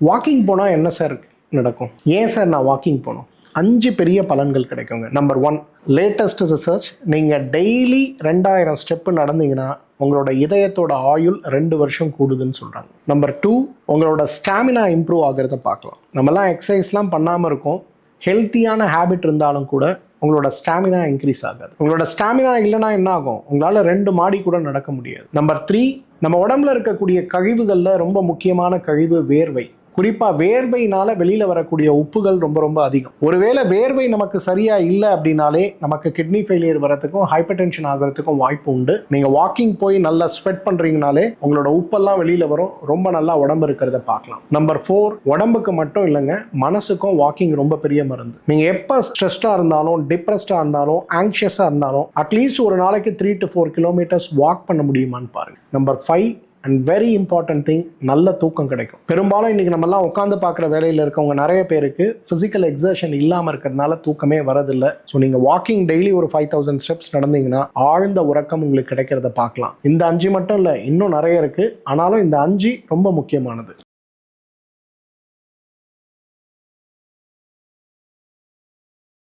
Walking போனால் என்ன sir நடக்கும்? ஏன் சார் நான் வாக்கிங் போகணும்? 5 பெரிய பலன்கள் கிடைக்குங்க. நம்பர் 1, லேட்டஸ்ட் ரிசர்ச், நீங்கள் டெய்லி 2000 ஸ்டெப்பு நடந்தீங்கன்னா உங்களோட இதயத்தோட ஆயுள் 2 வருஷம் கூடுதுன்னு சொல்கிறாங்க. நம்பர் 2, உங்களோட ஸ்டாமினா இம்ப்ரூவ் ஆகிறத பார்க்கலாம். நம்மலாம் எக்ஸசைஸ்லாம் பண்ணாமல் இருக்கோம், ஹெல்த்தியான ஹேபிட் இருந்தாலும் கூட உங்களோட ஸ்டாமினா இன்க்ரீஸ் ஆகாது. உங்களோட ஸ்டாமினா இல்லைனா என்ன ஆகும்? உங்களால் 2 மாடி கூட நடக்க முடியாது. நம்பர் 3, நம்ம உடம்புல இருக்கக்கூடிய கழிவுகளில் ரொம்ப முக்கியமான கழிவு வேர்வை. குறிப்பாக வேர்வையினால வெளியில் வரக்கூடிய உப்புகள் ரொம்ப ரொம்ப அதிகம். ஒருவேளை வேர்வை நமக்கு சரியா இல்லை அப்படின்னாலே நமக்கு கிட்னி ஃபெயிலியர் வரதுக்கும் ஹைப்பர் டென்ஷன் ஆகிறதுக்கும் வாய்ப்பு உண்டு. நீங்கள் வாக்கிங் போய் நல்லா ஸ்வெட் பண்ணுறீங்கனாலே உங்களோட உப்பெல்லாம் வெளியில் வரும், ரொம்ப நல்லா உடம்பு இருக்கிறத பார்க்கலாம். நம்பர் 4, உடம்புக்கு மட்டும் இல்லைங்க, மனசுக்கும் வாக்கிங் ரொம்ப பெரிய மருந்து. நீங்கள் எப்போ ஸ்ட்ரெஸ்டாக இருந்தாலும், டிப்ரெஸ்டாக இருந்தாலும், ஆங்ஷியஸாக இருந்தாலும் அட்லீஸ்ட் ஒரு நாளைக்கு 3 to 4 kilometers வாக் பண்ண முடியுமான்னு பாருங்க. Number 5 and very important thing, நல்ல தூக்கம் கிடைக்கும். பெரும்பாலும் இன்றைக்கி நம்மலாம் உட்காந்து பார்க்குற வேலையில் இருக்கவங்க நிறைய பேருக்கு ஃபிசிக்கல் எக்ஸர்ஷன் இல்லாமல் இருக்கிறதுனால தூக்கமே வரதில்லை. ஸோ நீங்கள் வாக்கிங் டெய்லி ஒரு 5000 ஸ்டெப்ஸ் நடந்தீங்கன்னா ஆழ்ந்த உறக்கம் உங்களுக்கு கிடைக்கிறத பார்க்கலாம். இந்த 5 மட்டும் இல்லை, இன்னும் நிறைய இருக்குது. ஆனாலும் இந்த 5 ரொம்ப முக்கியமானது.